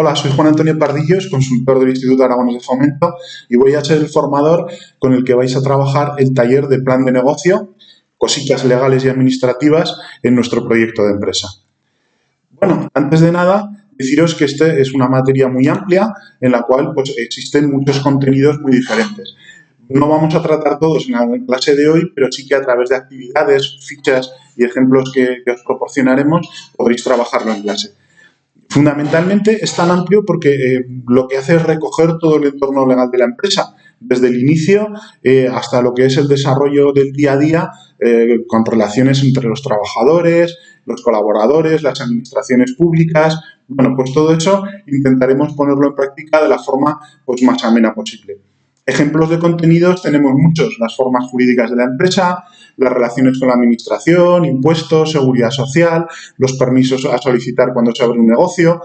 Hola, soy Juan Antonio Pardillos, consultor del Instituto Aragonés de Fomento y voy a ser el formador con el que vais a trabajar el taller de plan de negocio, cositas legales y administrativas en nuestro proyecto de empresa. Bueno, antes de nada, deciros que este es una materia muy amplia en la cual pues, existen muchos contenidos muy diferentes. No vamos a tratar todos en la clase de hoy, pero sí que a través de actividades, fichas y ejemplos que os proporcionaremos podréis trabajarlo en clase. Fundamentalmente es tan amplio porque lo que hace es recoger todo el entorno legal de la empresa, desde el inicio hasta lo que es el desarrollo del día a día con relaciones entre los trabajadores, los colaboradores, las administraciones públicas. Bueno, pues todo eso intentaremos ponerlo en práctica de la forma pues, más amena posible. Ejemplos de contenidos tenemos muchos, las formas jurídicas de la empresa, las relaciones con la administración, impuestos, seguridad social, los permisos a solicitar cuando se abre un negocio,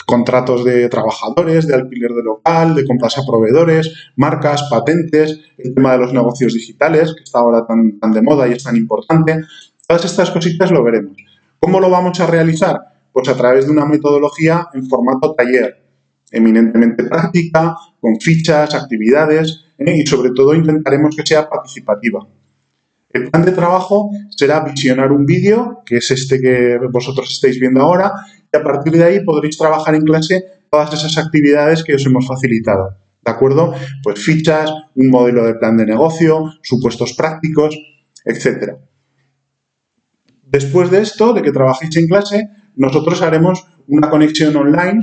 contratos de trabajadores, de alquiler de local, de compras a proveedores, marcas, patentes, el tema de los negocios digitales, que está ahora tan de moda y es tan importante. Todas estas cositas lo veremos. ¿Cómo lo vamos a realizar? Pues a través de una metodología en formato taller, eminentemente práctica, con fichas, actividades y sobre todo intentaremos que sea participativa. El plan de trabajo será visionar un vídeo, que es este que vosotros estáis viendo ahora, y a partir de ahí podréis trabajar en clase todas esas actividades que os hemos facilitado. ¿De acuerdo? Pues fichas, un modelo de plan de negocio, supuestos prácticos, etc. Después de esto, de que trabajéis en clase, nosotros haremos una conexión online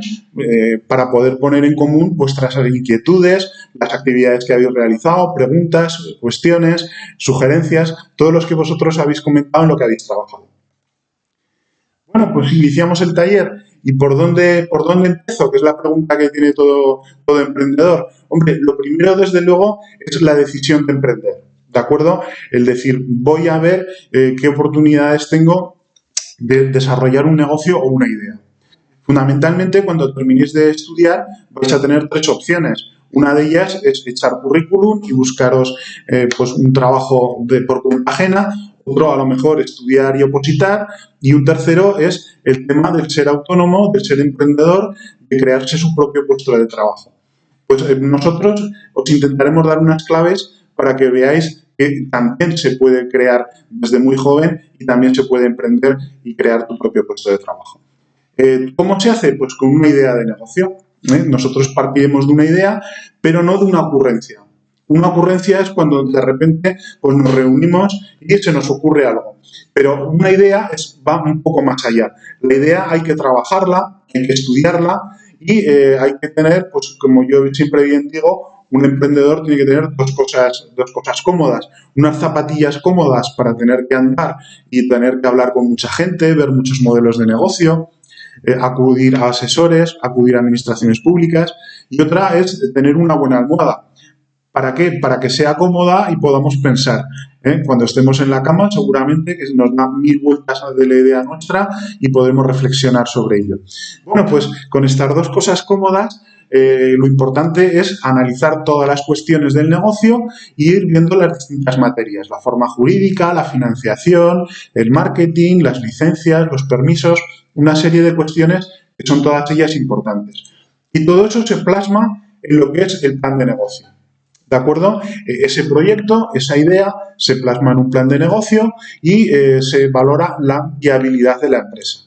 para poder poner en común vuestras inquietudes, las actividades que habéis realizado, preguntas, cuestiones, sugerencias, todos los que vosotros habéis comentado en lo que habéis trabajado. Bueno, pues iniciamos el taller. ¿Y por dónde empiezo? Que es la pregunta que tiene todo emprendedor. Hombre, lo primero, desde luego, es la decisión de emprender. ¿De acuerdo? El decir, voy a ver qué oportunidades tengo de desarrollar un negocio o una idea. Fundamentalmente, cuando terminéis de estudiar, vais a tener tres opciones. Una de ellas es echar currículum y buscaros pues un trabajo por cuenta ajena. Otro, a lo mejor, estudiar y opositar. Y un tercero es el tema del ser autónomo, del ser emprendedor, de crearse su propio puesto de trabajo. Pues nosotros os intentaremos dar unas claves para que veáis que también se puede crear desde muy joven y también se puede emprender y crear tu propio puesto de trabajo. ¿Cómo se hace? Pues con una idea de negocio. Nosotros partiremos de una idea, pero no de una ocurrencia. Una ocurrencia es cuando de repente pues nos reunimos y se nos ocurre algo. Pero una idea va un poco más allá. La idea hay que trabajarla, hay que estudiarla y hay que tener, pues como yo siempre bien digo, un emprendedor tiene que tener dos cosas cómodas. Unas zapatillas cómodas para tener que andar y tener que hablar con mucha gente, ver muchos modelos de negocio, acudir a asesores, acudir a administraciones públicas. Y otra es tener una buena almohada. ¿Para qué? Para que sea cómoda y podamos pensar. Cuando estemos en la cama, seguramente que nos da 1000 vueltas de la idea nuestra y podemos reflexionar sobre ello. Bueno, pues con estas dos cosas cómodas, lo importante es analizar todas las cuestiones del negocio e ir viendo las distintas materias, la forma jurídica, la financiación, el marketing, las licencias, los permisos, una serie de cuestiones que son todas ellas importantes. Y todo eso se plasma en lo que es el plan de negocio. ¿De acuerdo? Ese proyecto, esa idea, se plasma en un plan de negocio y se valora la viabilidad de la empresa.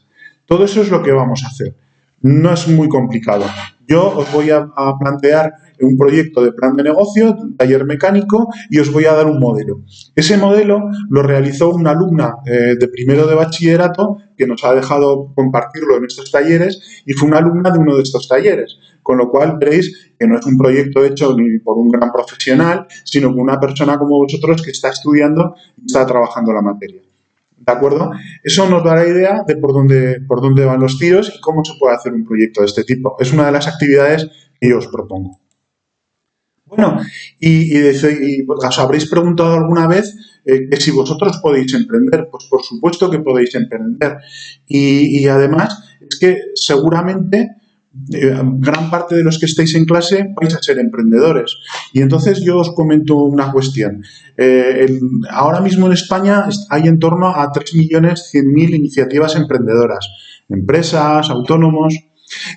Todo eso es lo que vamos a hacer. No es muy complicado. Yo os voy a plantear un proyecto de plan de negocio, un taller mecánico, y os voy a dar un modelo. Ese modelo lo realizó una alumna de primero de bachillerato que nos ha dejado compartirlo en estos talleres y fue una alumna de uno de estos talleres. Con lo cual veréis que no es un proyecto hecho ni por un gran profesional, sino por una persona como vosotros que está estudiando y está trabajando la materia. ¿De acuerdo? Eso nos da la idea de por dónde van los tiros y cómo se puede hacer un proyecto de este tipo. Es una de las actividades que yo os propongo. Bueno, y os habréis preguntado alguna vez que si vosotros podéis emprender. Pues por supuesto que podéis emprender. Y además es que seguramente gran parte de los que estáis en clase vais a ser emprendedores. Y entonces yo os comento una cuestión. Ahora mismo en España hay en torno a 3.100.000 iniciativas emprendedoras, empresas, autónomos.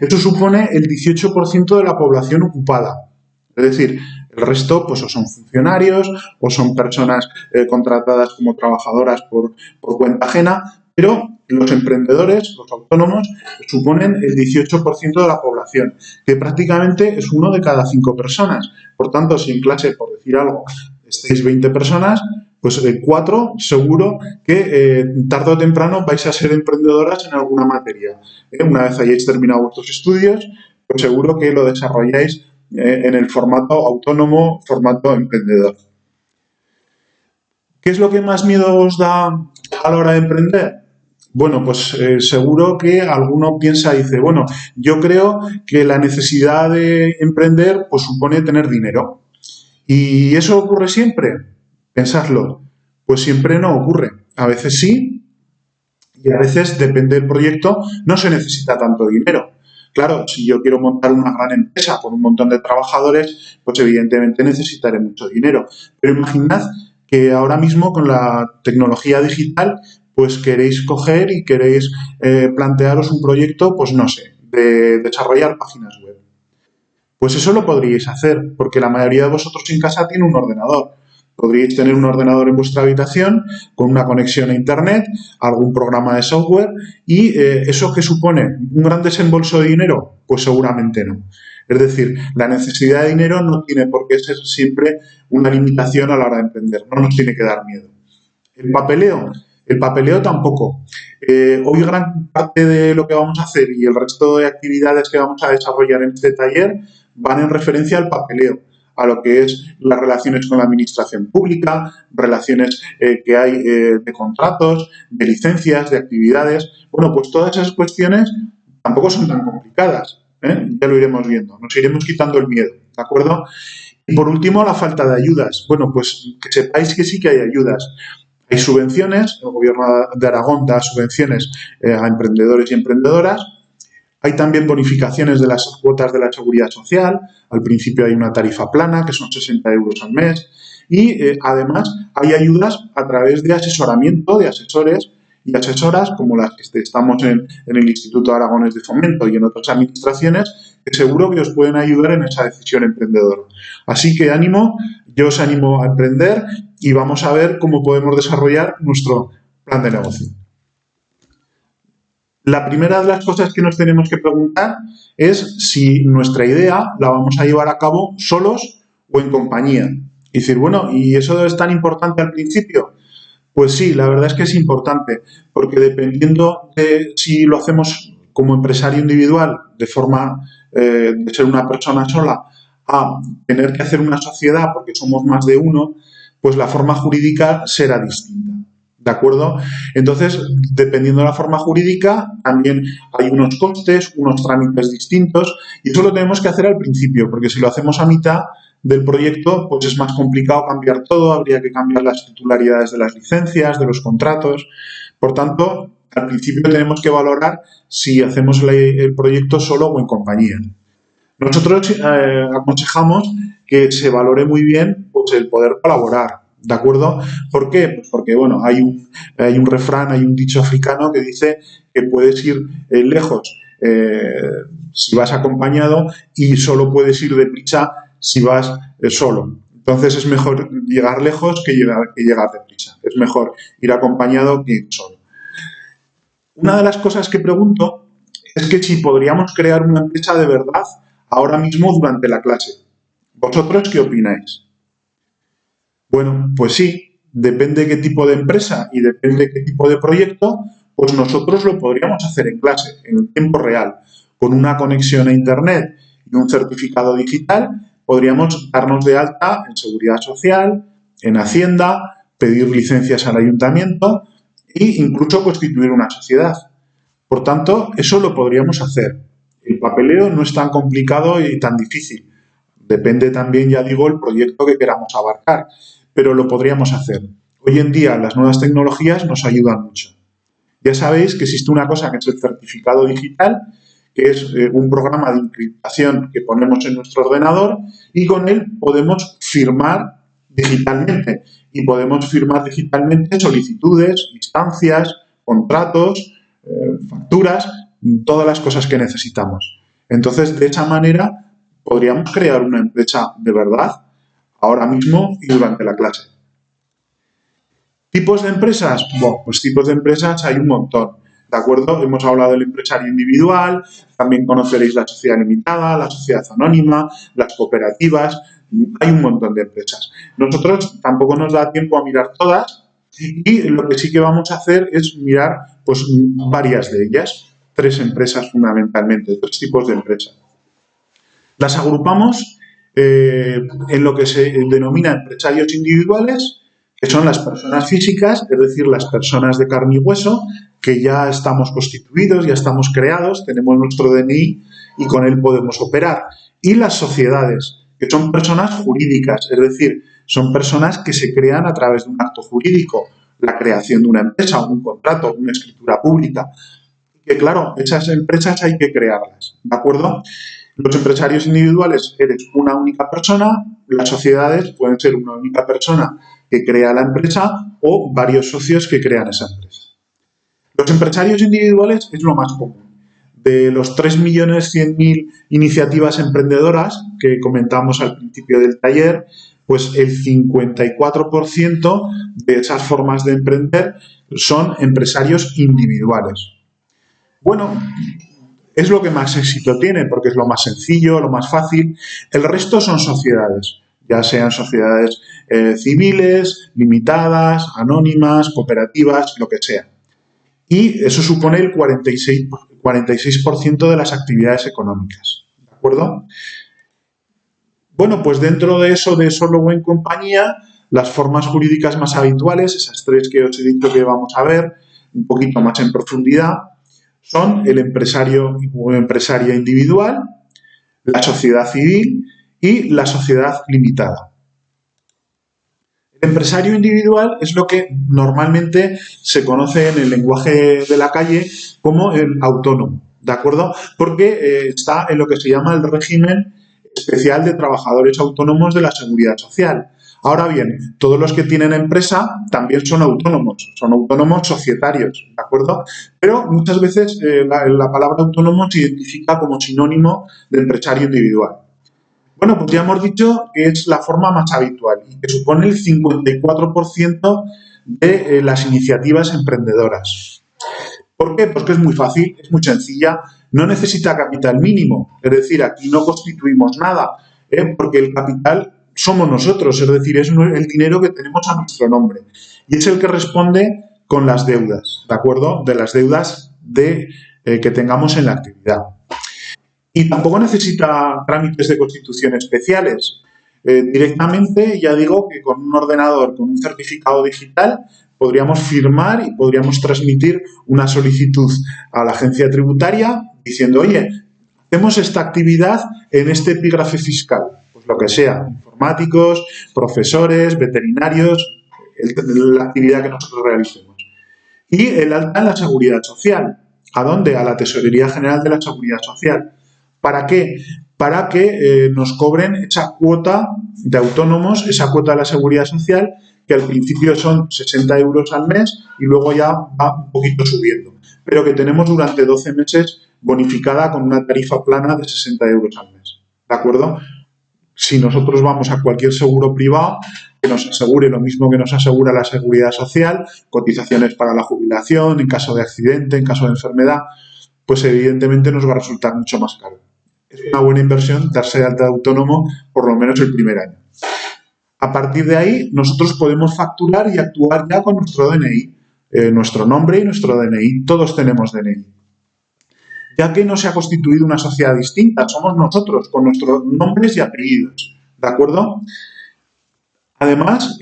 Eso supone el 18% de la población ocupada. Es decir, el resto pues o son funcionarios o son personas contratadas como trabajadoras por cuenta ajena, pero los emprendedores, los autónomos, suponen el 18% de la población, que prácticamente es 1 de cada 5 personas. Por tanto, si en clase, por decir algo, estáis 20 personas, pues 4 seguro que tarde o temprano vais a ser emprendedoras en alguna materia. Una vez hayáis terminado vuestros estudios, pues seguro que lo desarrolláis en el formato autónomo, formato emprendedor. ¿Qué es lo que más miedo os da a la hora de emprender? Bueno, pues seguro que alguno piensa y dice, bueno, yo creo que la necesidad de emprender pues supone tener dinero. ¿Y eso ocurre siempre? Pensadlo. Pues siempre no ocurre. A veces sí y a veces, depende del proyecto, no se necesita tanto dinero. Claro, si yo quiero montar una gran empresa con un montón de trabajadores, pues evidentemente necesitaré mucho dinero. Pero imaginad que ahora mismo con la tecnología digital, pues queréis coger y queréis plantearos un proyecto, pues no sé, de desarrollar páginas web. Pues eso lo podríais hacer, porque la mayoría de vosotros en casa tiene un ordenador. Podríais tener un ordenador en vuestra habitación con una conexión a Internet, algún programa de software y ¿eso qué supone? ¿Un gran desembolso de dinero? Pues seguramente no. Es decir, la necesidad de dinero no tiene por qué ser siempre una limitación a la hora de emprender, no nos tiene que dar miedo. El papeleo tampoco. Hoy gran parte de lo que vamos a hacer y el resto de actividades que vamos a desarrollar en este taller van en referencia al papeleo, a lo que es las relaciones con la administración pública, relaciones que hay de contratos, de licencias, de actividades. Bueno, pues todas esas cuestiones tampoco son tan complicadas, ¿eh? Ya lo iremos viendo, nos iremos quitando el miedo, ¿de acuerdo? Y por último, la falta de ayudas. Bueno, pues que sepáis que sí que hay ayudas. Hay subvenciones, el Gobierno de Aragón da subvenciones a emprendedores y emprendedoras. Hay también bonificaciones de las cuotas de la Seguridad Social. Al principio hay una tarifa plana, que son 60 euros al mes. Y además hay ayudas a través de asesoramiento de asesores y asesoras, como las que estamos en el Instituto Aragonés de Fomento y en otras administraciones, que seguro que os pueden ayudar en esa decisión emprendedora. Así que ánimo, yo os animo a emprender y vamos a ver cómo podemos desarrollar nuestro plan de negocio. La primera de las cosas que nos tenemos que preguntar es si nuestra idea la vamos a llevar a cabo solos o en compañía. Y decir, bueno, ¿y eso es tan importante al principio? Pues sí, la verdad es que es importante, porque dependiendo de si lo hacemos como empresario individual, de forma de ser una persona sola, a tener que hacer una sociedad porque somos más de uno, pues la forma jurídica será distinta. ¿De acuerdo? Entonces, dependiendo de la forma jurídica, también hay unos costes, unos trámites distintos, y eso lo tenemos que hacer al principio, porque si lo hacemos a mitad del proyecto, pues es más complicado cambiar todo, habría que cambiar las titularidades de las licencias, de los contratos. Por tanto, al principio tenemos que valorar si hacemos el proyecto solo o en compañía. Nosotros aconsejamos que se valore muy bien pues, el poder colaborar. ¿De acuerdo? ¿Por qué? Pues porque, bueno, hay un refrán, hay un dicho africano que dice que puedes ir lejos si vas acompañado y solo puedes ir deprisa si vas solo. Entonces es mejor llegar lejos que llegar deprisa. Es mejor ir acompañado que ir solo. Una de las cosas que pregunto es que si podríamos crear una empresa de verdad ahora mismo durante la clase. ¿Vosotros qué opináis? Bueno, pues sí, depende de qué tipo de empresa y depende de qué tipo de proyecto, pues nosotros lo podríamos hacer en clase, en tiempo real, con una conexión a Internet y un certificado digital, podríamos darnos de alta en Seguridad Social, en Hacienda, pedir licencias al ayuntamiento e incluso constituir una sociedad. Por tanto, eso lo podríamos hacer. El papeleo no es tan complicado y tan difícil. Depende también, ya digo, el proyecto que queramos abarcar, pero lo podríamos hacer. Hoy en día las nuevas tecnologías nos ayudan mucho. Ya sabéis que existe una cosa que es el certificado digital, que es un programa de encriptación que ponemos en nuestro ordenador y con él podemos firmar digitalmente. Y podemos firmar digitalmente solicitudes, instancias, contratos, facturas, todas las cosas que necesitamos. Entonces, de esa manera, podríamos crear una empresa de verdad ahora mismo y durante la clase. ¿Tipos de empresas? Bueno, pues tipos de empresas hay un montón, ¿de acuerdo? Hemos hablado del empresario individual, también conoceréis la sociedad limitada, la sociedad anónima, las cooperativas, hay un montón de empresas. Nosotros tampoco nos da tiempo a mirar todas y lo que sí que vamos a hacer es mirar pues varias de ellas, 3 empresas fundamentalmente, 3 tipos de empresas. Las agrupamos en lo que se denomina empresarios individuales, que son las personas físicas, es decir, las personas de carne y hueso, que ya estamos constituidos, ya estamos creados, tenemos nuestro DNI y con él podemos operar. Y las sociedades, que son personas jurídicas, es decir, son personas que se crean a través de un acto jurídico, la creación de una empresa, un contrato, una escritura pública. Que claro, esas empresas hay que crearlas, ¿de acuerdo? Los empresarios individuales eres una única persona, las sociedades pueden ser una única persona que crea la empresa o varios socios que crean esa empresa. Los empresarios individuales es lo más común. De los 3.100.000 iniciativas emprendedoras que comentamos al principio del taller, pues el 54% de esas formas de emprender son empresarios individuales. Bueno, es lo que más éxito tiene porque es lo más sencillo, lo más fácil. El resto son sociedades, ya sean sociedades civiles, limitadas, anónimas, cooperativas, lo que sea. Y eso supone el 46% de las actividades económicas, ¿de acuerdo? Bueno, pues dentro de eso, de solo o en compañía, las formas jurídicas más habituales, esas 3 que os he dicho que vamos a ver un poquito más en profundidad, son el empresario o empresaria individual, la sociedad civil y la sociedad limitada. El empresario individual es lo que normalmente se conoce en el lenguaje de la calle como el autónomo, ¿de acuerdo? Porque está en lo que se llama el régimen especial de trabajadores autónomos de la Seguridad Social. Ahora bien, todos los que tienen empresa también son autónomos societarios, ¿de acuerdo? Pero muchas veces la palabra autónomo se identifica como sinónimo de empresario individual. Bueno, pues ya hemos dicho que es la forma más habitual y que supone el 54% de las iniciativas emprendedoras. ¿Por qué? Pues que es muy fácil, es muy sencilla, no necesita capital mínimo, es decir, aquí no constituimos nada, porque el capital somos nosotros, es decir, es el dinero que tenemos a nuestro nombre y es el que responde con las deudas, ¿de acuerdo? De las deudas que tengamos en la actividad. Y tampoco necesita trámites de constitución especiales. Directamente, ya digo que con un ordenador, con un certificado digital, podríamos firmar y podríamos transmitir una solicitud a la agencia tributaria diciendo, oye, hacemos esta actividad en este epígrafe fiscal, pues lo que sea, informáticos, profesores, veterinarios, la actividad que nosotros realicemos. Y el alta en la Seguridad Social. ¿A dónde? A la Tesorería General de la Seguridad Social. ¿Para qué? Para que nos cobren esa cuota de autónomos, esa cuota de la Seguridad Social, que al principio son 60 euros al mes y luego ya va un poquito subiendo, pero que tenemos durante 12 meses bonificada con una tarifa plana de 60 euros al mes. ¿De acuerdo? Si nosotros vamos a cualquier seguro privado que nos asegure lo mismo que nos asegura la Seguridad Social, cotizaciones para la jubilación, en caso de accidente, en caso de enfermedad, pues evidentemente nos va a resultar mucho más caro. Es una buena inversión darse de alta de autónomo por lo menos el primer año. A partir de ahí, nosotros podemos facturar y actuar ya con nuestro DNI, nuestro nombre y nuestro DNI. Todos tenemos DNI. Ya que no se ha constituido una sociedad distinta, somos nosotros con nuestros nombres y apellidos, ¿de acuerdo? Además,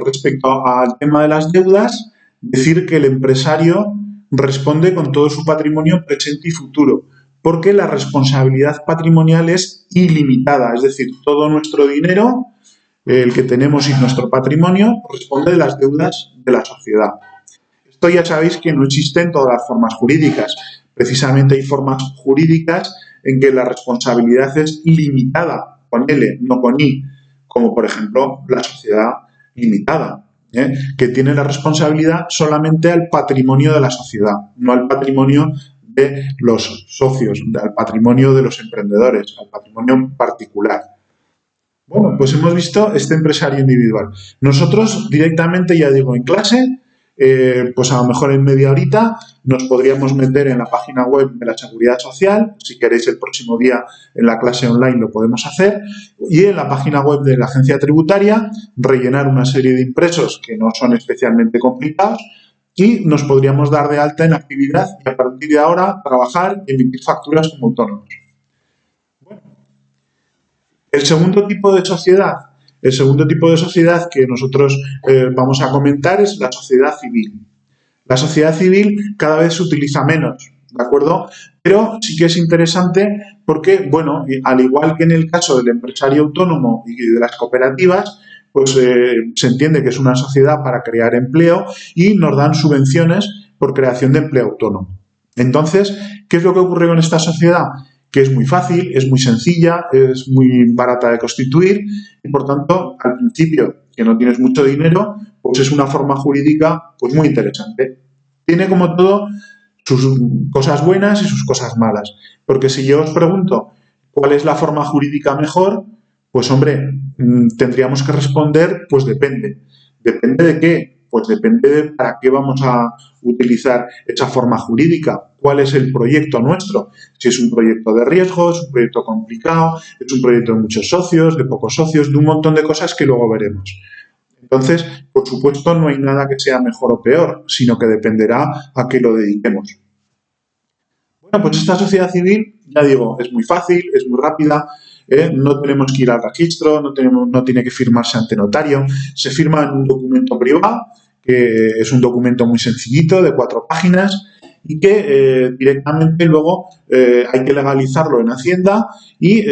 respecto al tema de las deudas, decir que el empresario responde con todo su patrimonio presente y futuro, porque la responsabilidad patrimonial es ilimitada, es decir, todo nuestro dinero, el que tenemos y nuestro patrimonio, responde de las deudas de la sociedad. Esto ya sabéis que no existe en todas las formas jurídicas. Precisamente hay formas jurídicas en que la responsabilidad es ilimitada, con L, no con I, como por ejemplo la sociedad limitada, que tiene la responsabilidad solamente al patrimonio de la sociedad, no al patrimonio de los socios, al patrimonio de los emprendedores, al patrimonio particular. Bueno, pues hemos visto este empresario individual. Nosotros directamente, ya digo, en clase, pues a lo mejor en media horita nos podríamos meter en la página web de la Seguridad Social. Si queréis, el próximo día en la clase online lo podemos hacer. Y en la página web de la Agencia Tributaria rellenar una serie de impresos que no son especialmente complicados y nos podríamos dar de alta en actividad y a partir de ahora trabajar y emitir facturas como autónomos. El segundo tipo de sociedad que nosotros vamos a comentar es la sociedad civil. La sociedad civil cada vez se utiliza menos, ¿de acuerdo? Pero sí que es interesante porque, bueno, al igual que en el caso del empresario autónomo y de las cooperativas, pues se entiende que es una sociedad para crear empleo y nos dan subvenciones por creación de empleo autónomo. Entonces, ¿qué es lo que ocurre con esta sociedad? Que es muy fácil, es muy sencilla, es muy barata de constituir y, por tanto, al principio, que no tienes mucho dinero, pues es una forma jurídica pues muy interesante. Tiene, como todo, sus cosas buenas y sus cosas malas. Porque si yo os pregunto cuál es la forma jurídica mejor, pues, hombre, tendríamos que responder, pues depende. ¿Depende de qué? Pues depende de para qué vamos a utilizar esa forma jurídica. ¿Cuál es el proyecto nuestro? Si es un proyecto de riesgo, es un proyecto complicado, es un proyecto de muchos socios, de pocos socios, de un montón de cosas que luego veremos. Entonces, por supuesto, no hay nada que sea mejor o peor, sino que dependerá a qué lo dediquemos. Bueno, pues esta sociedad civil, ya digo, es muy fácil, es muy rápida, no tenemos que ir al registro, no tiene que firmarse ante notario, se firma en un documento privado, que es un documento muy sencillito, de 4 páginas, y que directamente luego hay que legalizarlo en Hacienda y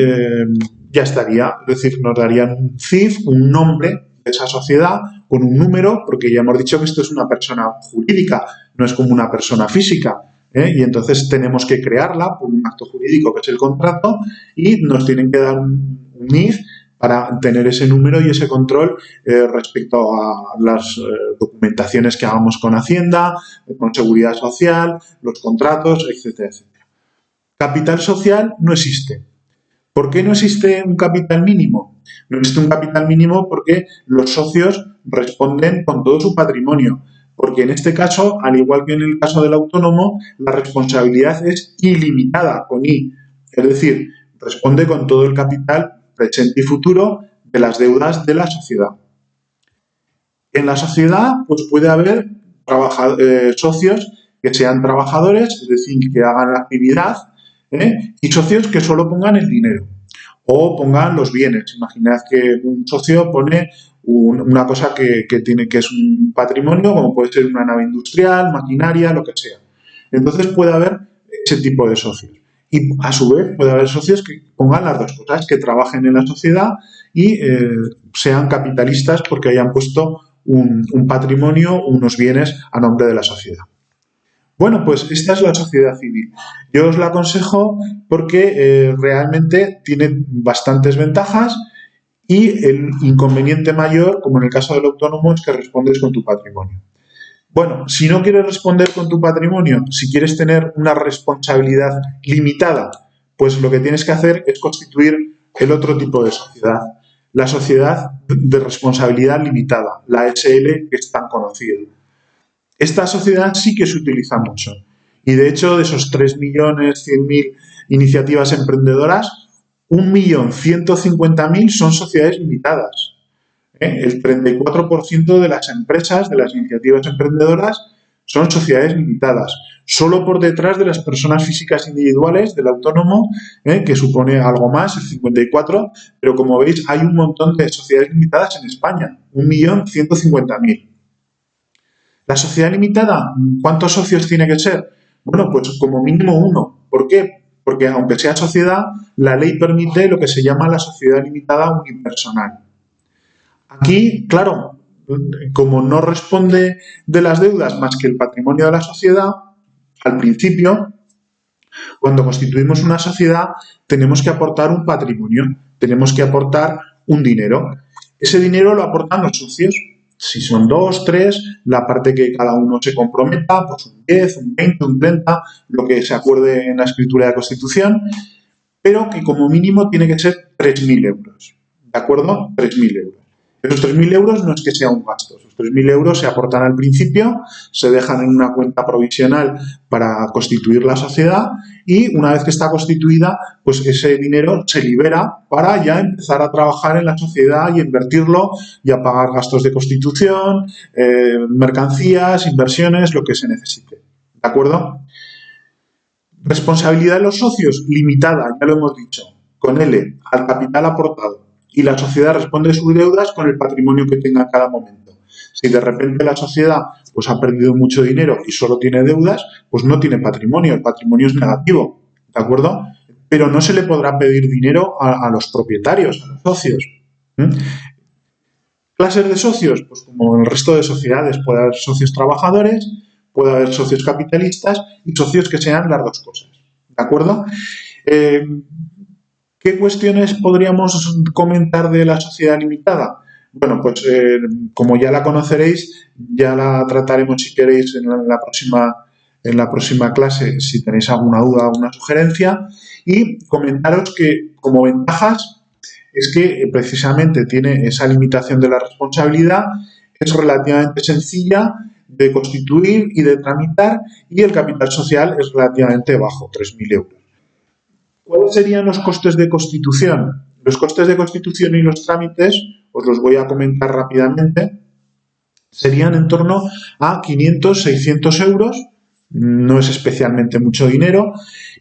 ya estaría. Es decir, nos darían un CIF, un nombre de esa sociedad, con un número, porque ya hemos dicho que esto es una persona jurídica, no es como una persona física. Y entonces tenemos que crearla por un acto jurídico que es el contrato y nos tienen que dar un NIF para tener ese número y ese control respecto a las documentaciones que hagamos con Hacienda, con Seguridad Social, los contratos, etcétera, etcétera. Capital social no existe. ¿Por qué no existe un capital mínimo? No existe un capital mínimo porque los socios responden con todo su patrimonio. Porque en este caso, al igual que en el caso del autónomo, la responsabilidad es ilimitada, con I. Es decir, responde con todo el capital presente y futuro de las deudas de la sociedad. En la sociedad, pues puede haber socios que sean trabajadores, es decir, que hagan la actividad, y socios que solo pongan el dinero o pongan los bienes. Imaginad que un socio pone una cosa que es un patrimonio, como puede ser una nave industrial, maquinaria, lo que sea. Entonces puede haber ese tipo de socios. Y a su vez puede haber socios que pongan las dos cosas, que trabajen en la sociedad y sean capitalistas porque hayan puesto un patrimonio, unos bienes a nombre de la sociedad. Bueno, pues esta es la sociedad civil. Yo os la aconsejo porque realmente tiene bastantes ventajas y el inconveniente mayor, como en el caso del autónomo, es que respondes con tu patrimonio. Bueno, si no quieres responder con tu patrimonio, si quieres tener una responsabilidad limitada, pues lo que tienes que hacer es constituir el otro tipo de sociedad, la sociedad de responsabilidad limitada, la SL, que es tan conocida. Esta sociedad sí que se utiliza mucho y, de hecho, de esos 3.100.000 iniciativas emprendedoras, 1.150.000 son sociedades limitadas. El 34% de las empresas, de las iniciativas emprendedoras, son sociedades limitadas. Solo por detrás de las personas físicas individuales, del autónomo, que supone algo más, el 54%, pero como veis hay un montón de sociedades limitadas en España, 1.150.000. La sociedad limitada, ¿cuántos socios tiene que ser? Bueno, pues como mínimo 1. ¿Por qué? Porque aunque sea sociedad, la ley permite lo que se llama la sociedad limitada unipersonal. Aquí, claro, como no responde de las deudas más que el patrimonio de la sociedad, al principio, cuando constituimos una sociedad, tenemos que aportar un patrimonio, tenemos que aportar un dinero. Ese dinero lo aportan los socios. Si son 2, 3, la parte que cada uno se comprometa, pues un 10, un 20, un 30, lo que se acuerde en la escritura de la Constitución, pero que como mínimo tiene que ser 3.000 euros. ¿De acuerdo? 3.000 euros. Esos 3.000 euros no es que sea un gasto. Esos 3.000 euros se aportan al principio, se dejan en una cuenta provisional para constituir la sociedad y una vez que está constituida, pues ese dinero se libera para ya empezar a trabajar en la sociedad y invertirlo y a pagar gastos de constitución, mercancías, inversiones, lo que se necesite. ¿De acuerdo? Responsabilidad de los socios, limitada, ya lo hemos dicho, con L, al capital aportado. Y la sociedad responde sus deudas con el patrimonio que tenga en cada momento. Si de repente la sociedad pues, ha perdido mucho dinero y solo tiene deudas, pues no tiene patrimonio, el patrimonio es negativo, ¿de acuerdo? Pero no se le podrá pedir dinero a los propietarios, a los socios. ¿Clases de socios? Pues como en el resto de sociedades, puede haber socios trabajadores, puede haber socios capitalistas y socios que sean las dos cosas, ¿de acuerdo? ¿Qué cuestiones podríamos comentar de la sociedad limitada? Bueno, pues como ya la conoceréis, ya la trataremos si queréis en la próxima clase, si tenéis alguna duda o alguna sugerencia. Y comentaros que como ventajas es que precisamente tiene esa limitación de la responsabilidad, es relativamente sencilla de constituir y de tramitar y el capital social es relativamente bajo, 3.000 euros. ¿Cuáles serían los costes de constitución? Los costes de constitución y los trámites, os los voy a comentar rápidamente, serían en torno a 500, 600 euros, no es especialmente mucho dinero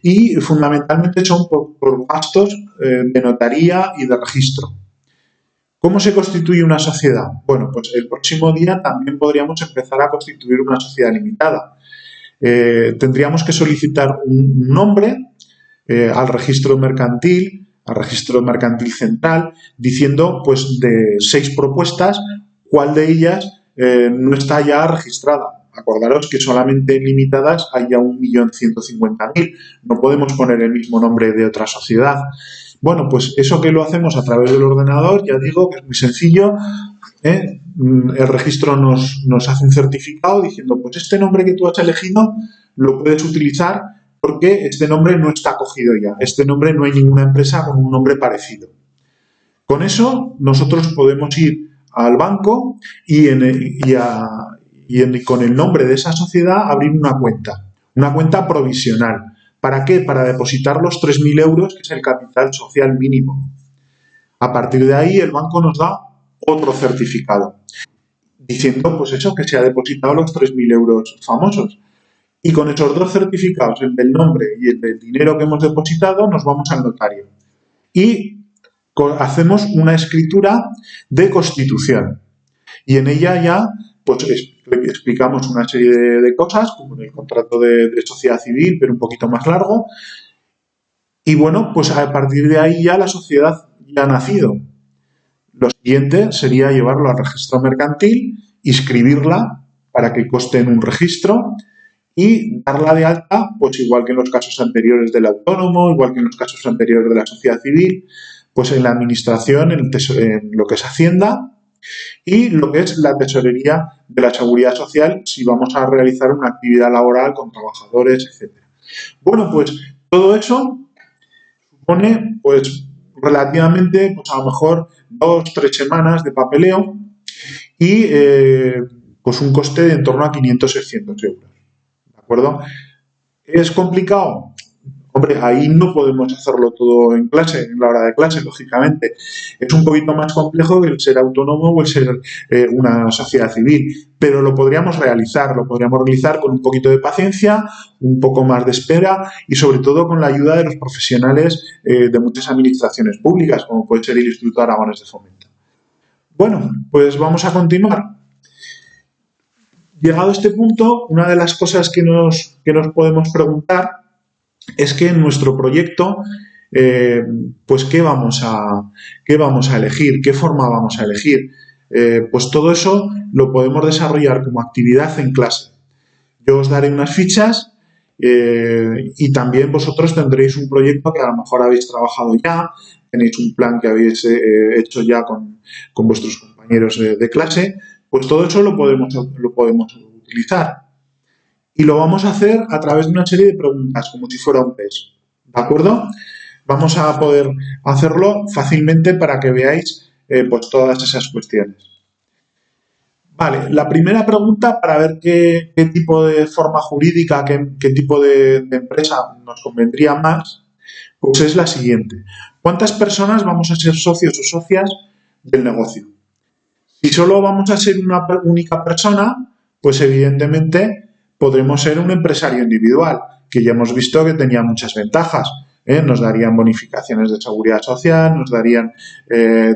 y fundamentalmente son por gastos de notaría y de registro. ¿Cómo se constituye una sociedad? Bueno, pues el próximo día también podríamos empezar a constituir una sociedad limitada. Tendríamos que solicitar un nombre al registro mercantil central, diciendo pues de 6 propuestas, cuál de ellas no está ya registrada. Acordaros que solamente en limitadas hay ya 1.150.000. No podemos poner el mismo nombre de otra sociedad. Bueno, pues eso que lo hacemos a través del ordenador, ya digo que es muy sencillo. El registro nos hace un certificado diciendo, pues este nombre que tú has elegido lo puedes utilizar porque este nombre no está cogido ya. Este nombre no hay ninguna empresa con un nombre parecido. Con eso nosotros podemos ir al banco y con el nombre de esa sociedad abrir una cuenta provisional. ¿Para qué? Para depositar los 3.000 euros, que es el capital social mínimo. A partir de ahí el banco nos da otro certificado, diciendo pues eso, que se ha depositado los 3.000 euros famosos. Y con esos dos certificados, el del nombre y el del dinero que hemos depositado, nos vamos al notario. Y hacemos una escritura de constitución. Y en ella ya pues explicamos una serie de cosas, como en el contrato de sociedad civil, pero un poquito más largo. Y bueno, pues a partir de ahí ya la sociedad ya ha nacido. Lo siguiente sería llevarlo al registro mercantil, inscribirla para que conste en un registro y darla de alta, pues igual que en los casos anteriores del autónomo, igual que en los casos anteriores de la sociedad civil, pues en la administración, en lo que es Hacienda y lo que es la tesorería de la Seguridad Social si vamos a realizar una actividad laboral con trabajadores, etc. Bueno, pues todo eso supone, pues relativamente, pues a lo mejor 2 o 3 semanas de papeleo y pues un coste de en torno a 500 o 600 euros. ¿De acuerdo? ¿Es complicado? Hombre, ahí no podemos hacerlo todo en clase, en la hora de clase, lógicamente. Es un poquito más complejo que el ser autónomo o el ser una sociedad civil, pero lo podríamos realizar con un poquito de paciencia, un poco más de espera y sobre todo con la ayuda de los profesionales de muchas administraciones públicas, como puede ser el Instituto Aragonés de Fomento. Bueno, pues vamos a continuar. Llegado a este punto, una de las cosas que nos podemos preguntar es que en nuestro proyecto, pues ¿qué vamos a elegir? ¿Qué forma vamos a elegir? Pues todo eso lo podemos desarrollar como actividad en clase. Yo os daré unas fichas y también vosotros tendréis un proyecto que a lo mejor habéis trabajado ya, tenéis un plan que habéis hecho ya con vuestros compañeros de clase, Pues todo eso lo podemos utilizar. Y lo vamos a hacer a través de una serie de preguntas, como si fuera un test. ¿De acuerdo? Vamos a poder hacerlo fácilmente para que veáis pues todas esas cuestiones. Vale, la primera pregunta para ver qué tipo de forma jurídica, qué tipo de empresa nos convendría más, pues es la siguiente. ¿Cuántas personas vamos a ser socios o socias del negocio? Si solo vamos a ser una única persona, pues evidentemente podremos ser un empresario individual, que ya hemos visto que tenía muchas ventajas. Nos darían bonificaciones de seguridad social, nos darían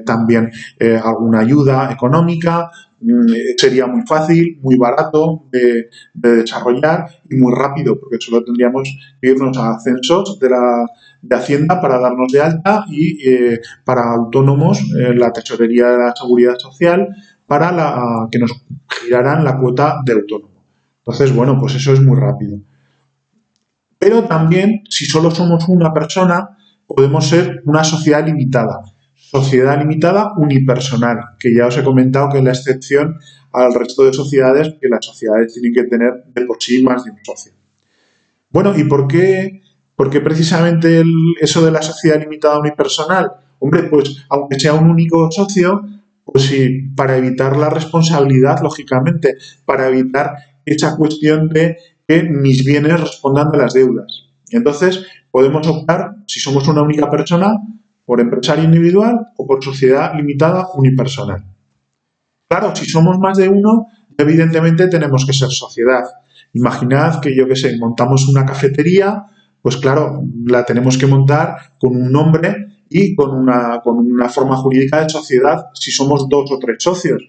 también alguna ayuda económica, sería muy fácil, muy barato de desarrollar y muy rápido, porque solo tendríamos que irnos a censos de Hacienda para darnos de alta y para autónomos la tesorería de la seguridad social para que nos giraran la cuota de autónomo. Entonces, bueno, pues eso es muy rápido. Pero también, si solo somos una persona, podemos ser una sociedad limitada. Sociedad limitada unipersonal, que ya os he comentado que es la excepción al resto de sociedades, que las sociedades tienen que tener de por sí más de un socio. Bueno, ¿y por qué precisamente eso de la sociedad limitada unipersonal? Hombre, pues aunque sea un único socio, pues sí, para evitar la responsabilidad, lógicamente, para evitar esa cuestión de que mis bienes respondan a las deudas. Y entonces podemos optar, si somos una única persona, por empresario individual o por sociedad limitada unipersonal. Claro, si somos más de uno, evidentemente tenemos que ser sociedad. Imaginad que, yo qué sé, montamos una cafetería, pues claro, la tenemos que montar con un nombre y con una forma jurídica de sociedad si somos 2 o 3 socios.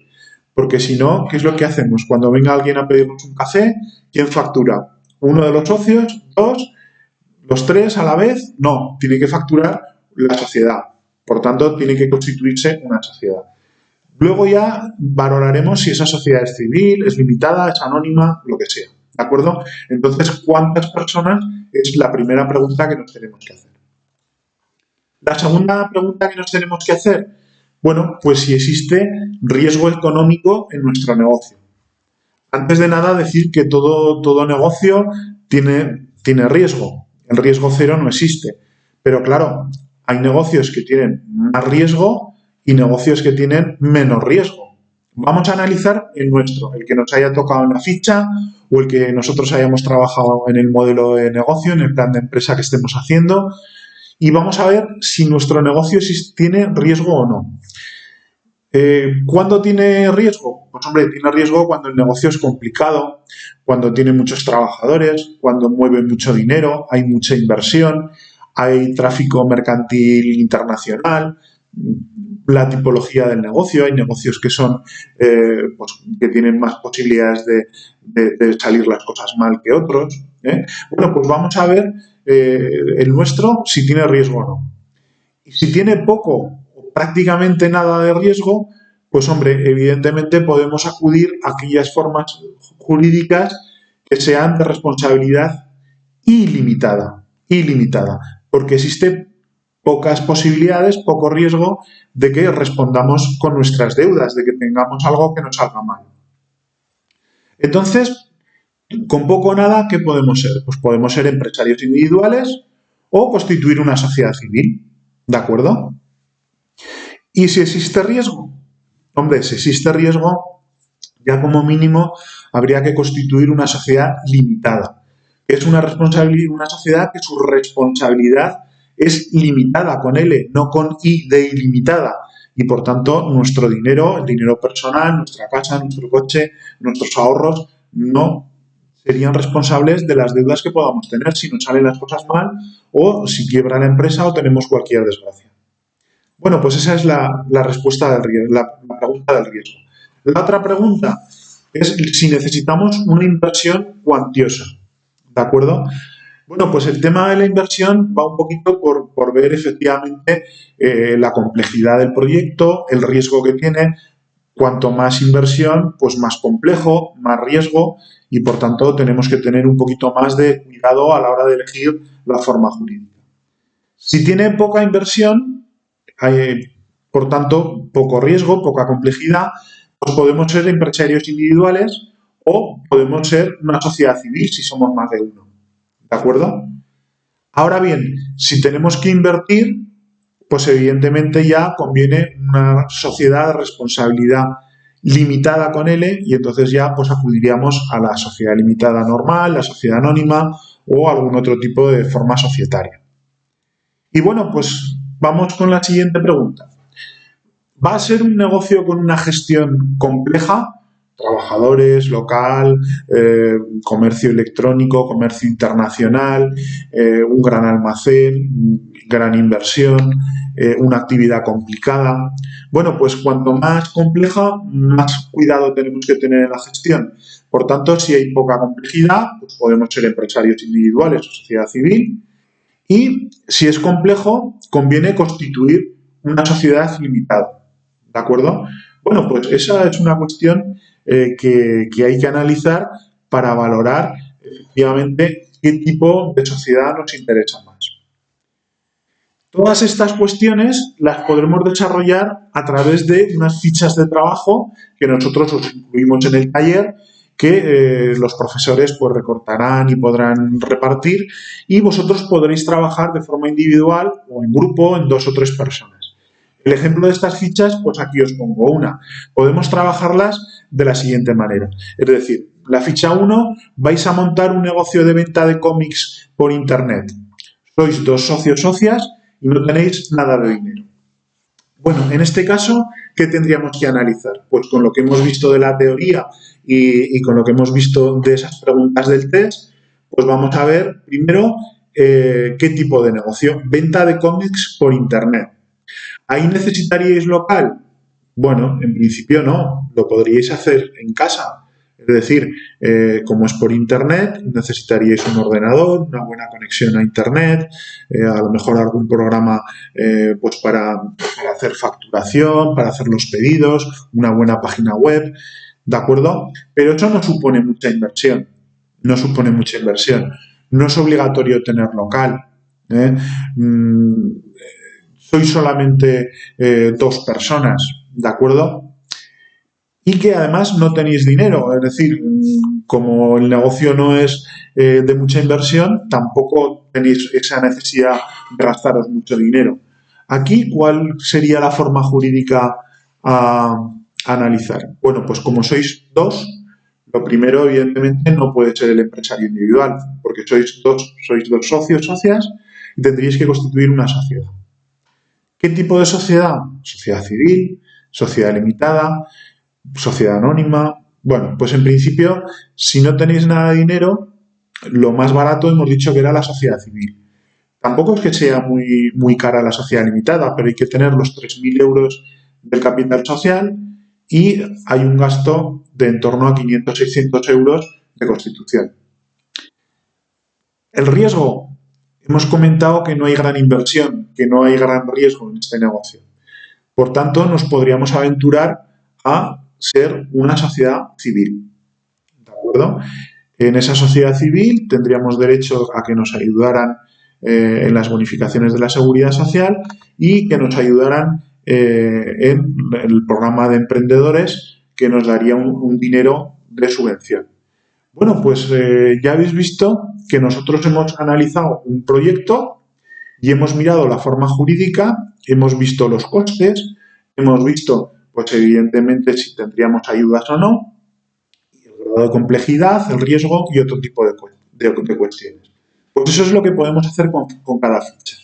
Porque si no, ¿qué es lo que hacemos? Cuando venga alguien a pedirnos un café, ¿quién factura? ¿Uno de los socios? ¿2? ¿Los 3 a la vez? No, tiene que facturar la sociedad. Por tanto, tiene que constituirse una sociedad. Luego ya valoraremos si esa sociedad es civil, es limitada, es anónima, lo que sea. ¿De acuerdo? Entonces, ¿cuántas personas? Es la primera pregunta que nos tenemos que hacer. La segunda pregunta que nos tenemos que hacer, bueno, pues si existe riesgo económico en nuestro negocio. Antes de nada, decir que todo negocio tiene riesgo. El riesgo cero no existe. Pero claro, hay negocios que tienen más riesgo y negocios que tienen menos riesgo. Vamos a analizar el nuestro, el que nos haya tocado en la ficha o el que nosotros hayamos trabajado en el modelo de negocio, en el plan de empresa que estemos haciendo, y vamos a ver si nuestro negocio tiene riesgo o no. ¿Cuándo tiene riesgo? Pues hombre, tiene riesgo cuando el negocio es complicado, cuando tiene muchos trabajadores, cuando mueve mucho dinero, hay mucha inversión, hay tráfico mercantil internacional, la tipología del negocio, hay negocios que son pues, que tienen más posibilidades de salir las cosas mal que otros. Bueno, pues vamos a ver el nuestro si tiene riesgo o no. Y si tiene poco o prácticamente nada de riesgo, pues hombre, evidentemente podemos acudir a aquellas formas jurídicas que sean de responsabilidad ilimitada, porque existe pocas posibilidades, poco riesgo de que respondamos con nuestras deudas, de que tengamos algo que nos salga mal. Entonces, con poco o nada, ¿qué podemos ser? Pues podemos ser empresarios individuales o constituir una sociedad civil. ¿De acuerdo? ¿Y si existe riesgo? Hombre, si existe riesgo, ya como mínimo habría que constituir una sociedad limitada. Es una sociedad que su responsabilidad es limitada con L, no con I de ilimitada. Y por tanto, nuestro dinero, el dinero personal, nuestra casa, nuestro coche, nuestros ahorros, no serían responsables de las deudas que podamos tener si nos salen las cosas mal o si quiebra la empresa o tenemos cualquier desgracia. Bueno, pues esa es la respuesta del riesgo, la pregunta del riesgo. La otra pregunta es si necesitamos una inversión cuantiosa. ¿De acuerdo? Bueno, pues el tema de la inversión va un poquito por ver efectivamente la complejidad del proyecto, el riesgo que tiene. Cuanto más inversión, pues más complejo, más riesgo y por tanto tenemos que tener un poquito más de cuidado a la hora de elegir la forma jurídica. Si tiene poca inversión, hay, por tanto, poco riesgo, poca complejidad, Pues podemos ser empresarios individuales o podemos ser una sociedad civil si somos más de uno. ¿De acuerdo? Ahora bien, si tenemos que invertir, pues evidentemente ya conviene una sociedad de responsabilidad limitada con L y entonces ya pues acudiríamos a la sociedad limitada normal, la sociedad anónima o algún otro tipo de forma societaria. Y bueno, pues vamos con la siguiente pregunta. ¿Va a ser un negocio con una gestión compleja? Trabajadores, local, comercio electrónico, comercio internacional, un gran almacén, gran inversión, una actividad complicada. Bueno, pues cuanto más compleja, más cuidado tenemos que tener en la gestión. Por tanto, si hay poca complejidad, pues podemos ser empresarios individuales o sociedad civil. Y si es complejo, conviene constituir una sociedad limitada. ¿De acuerdo? Bueno, pues esa es una cuestión que hay que analizar para valorar efectivamente qué tipo de sociedad nos interesa más. Todas estas cuestiones las podremos desarrollar a través de unas fichas de trabajo que nosotros os incluimos en el taller, que los profesores pues recortarán y podrán repartir y vosotros podréis trabajar de forma individual o en grupo, en 2 o 3 personas. El ejemplo de estas fichas, pues aquí os pongo una. Podemos trabajarlas de la siguiente manera. Es decir, la ficha 1, vais a montar un negocio de venta de cómics por internet. Sois 2 socios socias y no tenéis nada de dinero. Bueno, en este caso, ¿qué tendríamos que analizar? Pues con lo que hemos visto de la teoría y con lo que hemos visto de esas preguntas del test, pues vamos a ver primero qué tipo de negocio. Venta de cómics por internet. ¿Ahí necesitaríais local? Bueno, en principio no, lo podríais hacer en casa. Es decir, como es por internet, necesitaríais un ordenador, una buena conexión a internet, a lo mejor algún programa pues para hacer facturación, para hacer los pedidos, una buena página web, ¿de acuerdo? Pero eso no supone mucha inversión, no supone mucha inversión. No es obligatorio tener local, ¿eh? Sois solamente 2 personas, ¿de acuerdo? Y que además no tenéis dinero, es decir, como el negocio no es de mucha inversión, tampoco tenéis esa necesidad de gastaros mucho dinero. Aquí, ¿cuál sería la forma jurídica a analizar? Bueno, pues como sois 2, lo primero, evidentemente, no puede ser el empresario individual, porque sois dos socios, socias, y tendríais que constituir una sociedad. ¿Qué tipo de sociedad? Sociedad civil, sociedad limitada, sociedad anónima. Bueno, pues en principio, si no tenéis nada de dinero, lo más barato hemos dicho que era la sociedad civil. Tampoco es que sea muy cara la sociedad limitada, pero hay que tener los 3.000 euros del capital social y hay un gasto de en torno a 500-600 euros de constitución. El riesgo. Hemos comentado que no hay gran inversión, que no hay gran riesgo en este negocio. Por tanto, nos podríamos aventurar a ser una sociedad civil. ¿De acuerdo? En esa sociedad civil tendríamos derecho a que nos ayudaran en las bonificaciones de la seguridad social y que nos ayudaran en el programa de emprendedores que nos daría un dinero de subvención. Bueno, pues ya habéis visto que nosotros hemos analizado un proyecto y hemos mirado la forma jurídica, hemos visto los costes, hemos visto, pues evidentemente, si tendríamos ayudas o no, el grado de complejidad, el riesgo y otro tipo de cuestiones. Pues eso es lo que podemos hacer con cada ficha.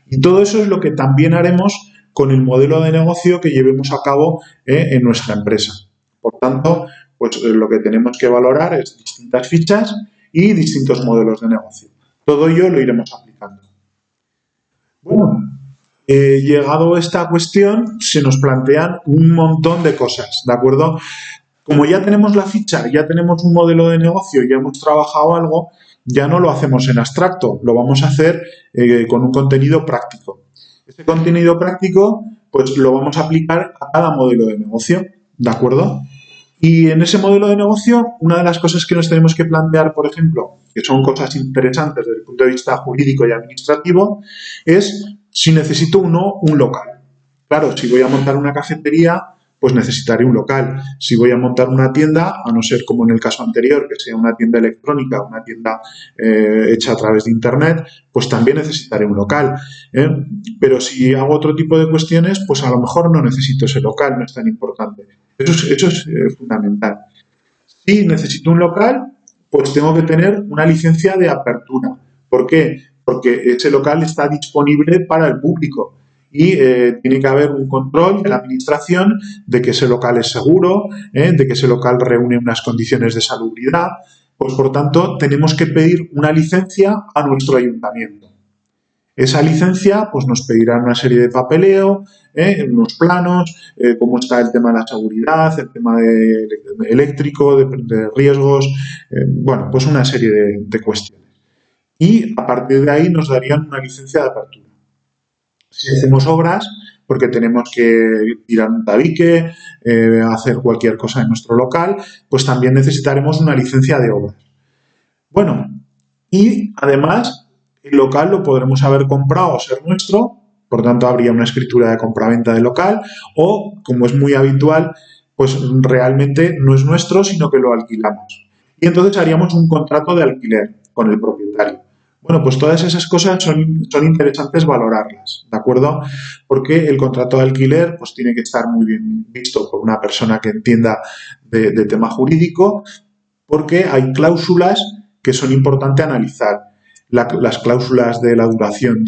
Y todo eso es lo que también haremos con el modelo de negocio que llevemos a cabo en nuestra empresa. Por tanto, pues lo que tenemos que valorar es distintas fichas y distintos modelos de negocio. Todo ello lo iremos aplicando. Bueno, llegado a esta cuestión, se nos plantean un montón de cosas, ¿de acuerdo? Como ya tenemos la ficha, ya tenemos un modelo de negocio, ya hemos trabajado algo, ya no lo hacemos en abstracto, lo vamos a hacer con un contenido práctico. Este contenido práctico, pues lo vamos a aplicar a cada modelo de negocio, ¿de acuerdo? Y en ese modelo de negocio, una de las cosas que nos tenemos que plantear, por ejemplo, que son cosas interesantes desde el punto de vista jurídico y administrativo, es si necesito o no un local. Claro, si voy a montar una cafetería, pues necesitaré un local. Si voy a montar una tienda, a no ser como en el caso anterior, que sea una tienda electrónica, una tienda hecha a través de Internet, pues también necesitaré un local. Pero si hago otro tipo de cuestiones, pues a lo mejor no necesito ese local, no es tan importante. Eso es fundamental. Si necesito un local, pues tengo que tener una licencia de apertura. ¿Por qué? Porque ese local está disponible para el público y tiene que haber un control de la administración de que ese local es seguro, de que ese local reúne unas condiciones de salubridad. Pues, por tanto, tenemos que pedir una licencia a nuestro ayuntamiento. Esa licencia pues, nos pedirá una serie de papeleo, unos planos, cómo está el tema de la seguridad, el tema de eléctrico, de riesgos, bueno, pues una serie de cuestiones. Y a partir de ahí nos darían una licencia de apertura. Si hacemos obras, porque tenemos que tirar un tabique, hacer cualquier cosa en nuestro local, pues también necesitaremos una licencia de obras. Bueno, y además el local lo podremos haber comprado o ser nuestro, por tanto habría una escritura de compraventa del local, o, como es muy habitual, pues realmente no es nuestro, sino que lo alquilamos. Y entonces haríamos un contrato de alquiler con el propietario. Bueno, pues todas esas cosas son interesantes valorarlas, ¿de acuerdo? Porque el contrato de alquiler pues tiene que estar muy bien visto por una persona que entienda de tema jurídico, porque hay cláusulas que son importantes analizar. Las cláusulas de la duración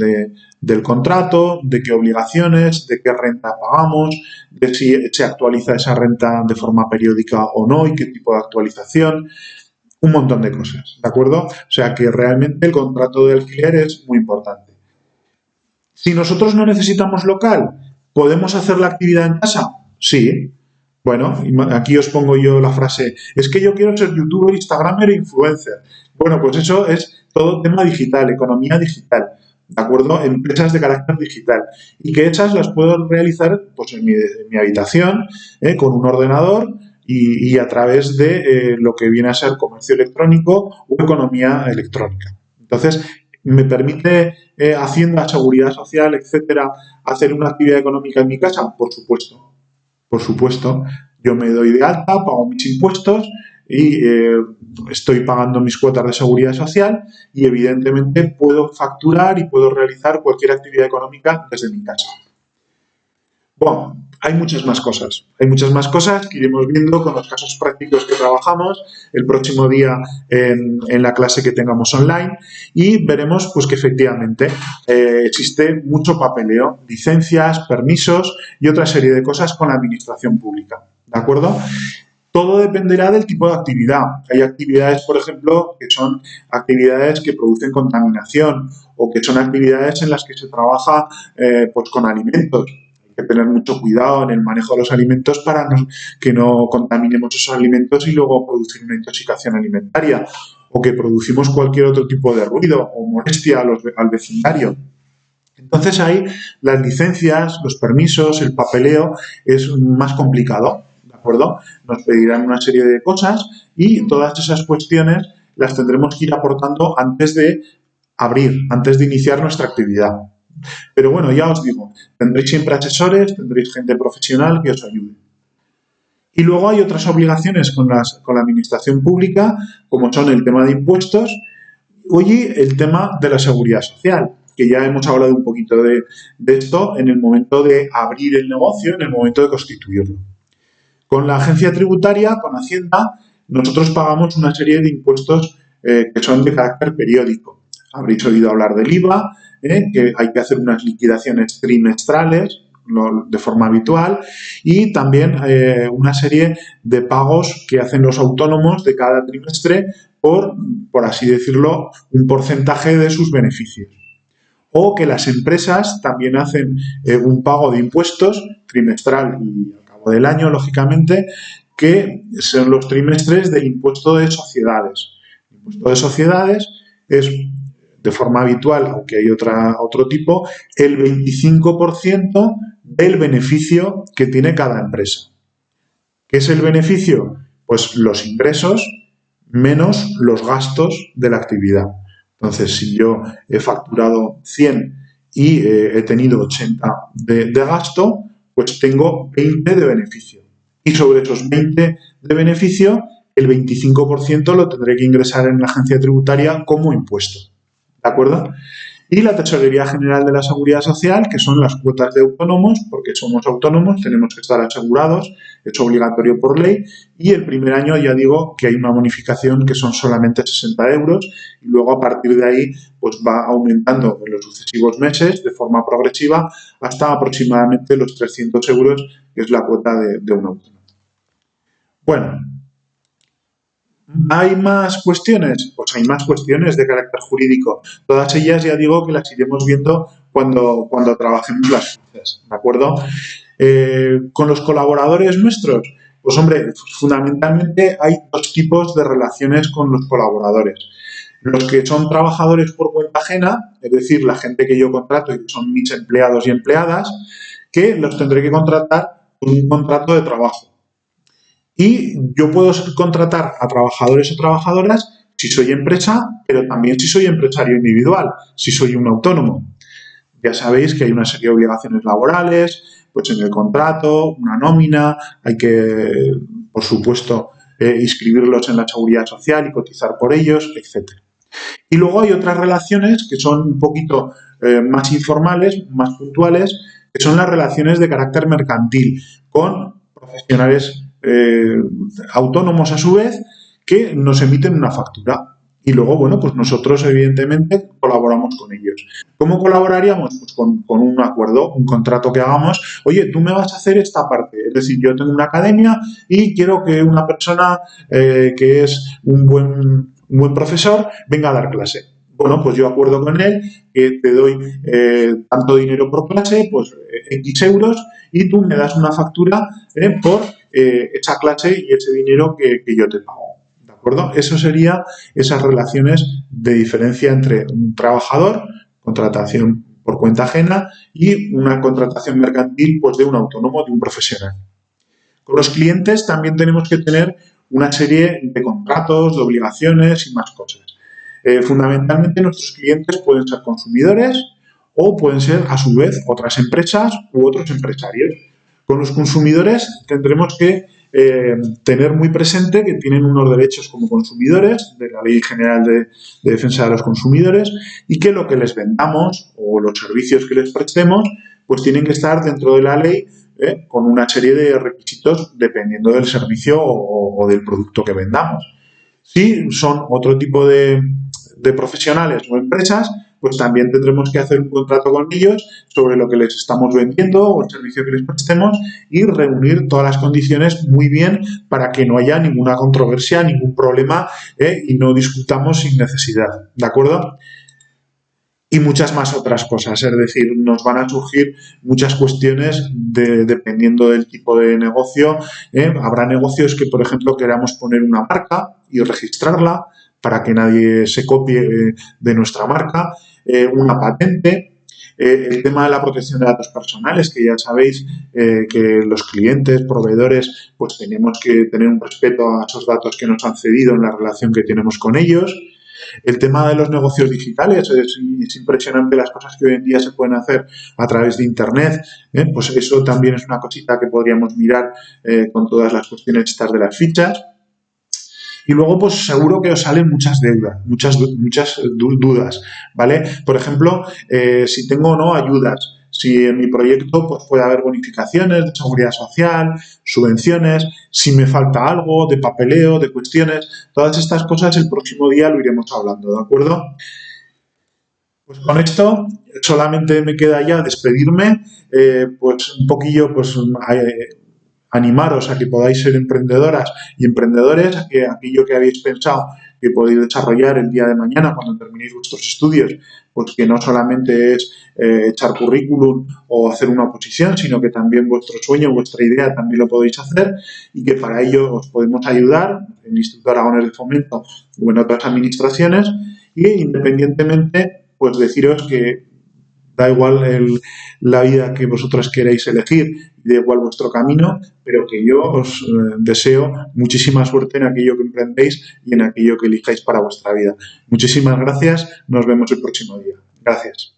del contrato, de qué obligaciones, de qué renta pagamos, de si se actualiza esa renta de forma periódica o no y qué tipo de actualización, un montón de cosas, ¿de acuerdo? O sea que realmente el contrato de alquiler es muy importante. Si nosotros no necesitamos local, ¿podemos hacer la actividad en casa? Sí. Bueno, aquí os pongo yo la frase, es que yo quiero ser youtuber, instagramer e influencer. Bueno, pues eso es todo tema digital, economía digital, ¿de acuerdo? Empresas de carácter digital. Y que esas las puedo realizar pues, en mi habitación, con un ordenador y a través de lo que viene a ser comercio electrónico o economía electrónica. Entonces, ¿me permite Hacienda, Seguridad Social, etcétera, hacer una actividad económica en mi casa? Por supuesto. Por supuesto, yo me doy de alta, pago mis impuestos y estoy pagando mis cuotas de seguridad social y evidentemente puedo facturar y puedo realizar cualquier actividad económica desde mi casa. Bueno, hay muchas más cosas. Hay muchas más cosas que iremos viendo con los casos prácticos que trabajamos el próximo día en la clase que tengamos online y veremos pues, que efectivamente existe mucho papeleo, licencias, permisos y otra serie de cosas con la administración pública. ¿De acuerdo? Todo dependerá del tipo de actividad. Hay actividades, por ejemplo, que son actividades que producen contaminación o que son actividades en las que se trabaja pues, con alimentos. Hay que tener mucho cuidado en el manejo de los alimentos para que no contaminemos esos alimentos y luego producir una intoxicación alimentaria o que producimos cualquier otro tipo de ruido o molestia al vecindario. Entonces ahí las licencias, los permisos, el papeleo es más complicado, ¿de acuerdo? Nos pedirán una serie de cosas y todas esas cuestiones las tendremos que ir aportando antes de abrir, antes de iniciar nuestra actividad. Pero bueno, ya os digo, tendréis siempre asesores, tendréis gente profesional que os ayude. Y luego hay otras obligaciones con la administración pública, como son el tema de impuestos y el tema de la seguridad social, que ya hemos hablado un poquito de esto en el momento de abrir el negocio, en el momento de constituirlo. Con la agencia tributaria, con Hacienda, nosotros pagamos una serie de impuestos que son de carácter periódico. Habréis oído hablar del IVA, que hay que hacer unas liquidaciones trimestrales de forma habitual y también una serie de pagos que hacen los autónomos de cada trimestre por así decirlo, un porcentaje de sus beneficios. O que las empresas también hacen un pago de impuestos trimestral y al cabo del año, lógicamente, que son los trimestres del impuesto de sociedades. El impuesto de sociedades es, de forma habitual, aunque hay otro tipo, el 25% del beneficio que tiene cada empresa. ¿Qué es el beneficio? Pues los ingresos menos los gastos de la actividad. Entonces, si yo he facturado 100 y he tenido 80 de gasto, pues tengo 20 de beneficio. Y sobre esos 20 de beneficio, el 25% lo tendré que ingresar en la agencia tributaria como impuesto. ¿De acuerdo? Y la Tesorería General de la Seguridad Social, que son las cuotas de autónomos, porque somos autónomos, tenemos que estar asegurados, es obligatorio por ley, y el primer año ya digo que hay una bonificación que son solamente 60 euros, y luego a partir de ahí pues va aumentando en los sucesivos meses de forma progresiva hasta aproximadamente los 300 euros, que es la cuota de un autónomo. Bueno, ¿hay más cuestiones? Pues hay más cuestiones de carácter jurídico. Todas ellas ya digo que las iremos viendo cuando trabajemos las cosas, ¿de acuerdo? Con los colaboradores nuestros, pues hombre, fundamentalmente hay dos tipos de relaciones con los colaboradores. Los que son trabajadores por cuenta ajena, es decir, la gente que yo contrato y que son mis empleados y empleadas, que los tendré que contratar con un contrato de trabajo. Y yo puedo contratar a trabajadores o trabajadoras si soy empresa, pero también si soy empresario individual, si soy un autónomo. Ya sabéis que hay una serie de obligaciones laborales, pues en el contrato, una nómina, hay que, por supuesto, inscribirlos en la seguridad social y cotizar por ellos, etc. Y luego hay otras relaciones que son un poquito más informales, más puntuales, que son las relaciones de carácter mercantil con profesionales autónomos a su vez que nos emiten una factura. Y luego, bueno, pues nosotros evidentemente colaboramos con ellos. ¿Cómo colaboraríamos? Pues con un acuerdo, un contrato que hagamos. Oye, tú me vas a hacer esta parte. Es decir, yo tengo una academia y quiero que una persona que es un buen profesor venga a dar clase. Bueno, pues yo acuerdo con él que te doy tanto dinero por clase, pues X euros, y tú me das una factura por esa clase y ese dinero que yo te pago. ¿De acuerdo? Eso sería esas relaciones de diferencia entre un trabajador, contratación por cuenta ajena, y una contratación mercantil pues de un autónomo, de un profesional. Con los clientes también tenemos que tener una serie de contratos, de obligaciones y más cosas. Fundamentalmente nuestros clientes pueden ser consumidores o pueden ser a su vez otras empresas u otros empresarios. Con los consumidores tendremos que tener muy presente que tienen unos derechos como consumidores de la Ley General de Defensa de los Consumidores y que lo que les vendamos o los servicios que les prestemos pues tienen que estar dentro de la ley con una serie de requisitos dependiendo del servicio o del producto que vendamos. Si son otro tipo de profesionales o empresas, pues también tendremos que hacer un contrato con ellos sobre lo que les estamos vendiendo o el servicio que les prestemos y reunir todas las condiciones muy bien para que no haya ninguna controversia, ningún problema y no discutamos sin necesidad. ¿De acuerdo? Y muchas más otras cosas, es decir, nos van a surgir muchas cuestiones dependiendo del tipo de negocio. Habrá negocios que, por ejemplo, queramos poner una marca y registrarla para que nadie se copie de nuestra marca, una patente, el tema de la protección de datos personales, que ya sabéis que los clientes, proveedores, pues tenemos que tener un respeto a esos datos que nos han cedido en la relación que tenemos con ellos. El tema de los negocios digitales, es impresionante las cosas que hoy en día se pueden hacer a través de Internet, pues eso también es una cosita que podríamos mirar con todas las cuestiones estas de las fichas. Y luego, pues seguro que os salen muchas dudas, ¿vale? Por ejemplo, si tengo o no ayudas, si en mi proyecto pues, puede haber bonificaciones de seguridad social, subvenciones, si me falta algo de papeleo, de cuestiones, todas estas cosas el próximo día lo iremos hablando, ¿de acuerdo? Pues con esto solamente me queda ya despedirme, pues un poquillo, pues animaros a que podáis ser emprendedoras y emprendedores, a que aquello que habéis pensado que podéis desarrollar el día de mañana cuando terminéis vuestros estudios, pues que no solamente es echar currículum o hacer una oposición, sino que también vuestro sueño, vuestra idea también lo podéis hacer y que para ello os podemos ayudar en el Instituto Aragonés de Fomento o en otras administraciones y independientemente, pues deciros que da igual la vida que vosotros queréis elegir, da igual vuestro camino, pero que yo os deseo muchísima suerte en aquello que emprendéis y en aquello que elijáis para vuestra vida. Muchísimas gracias, nos vemos el próximo día. Gracias.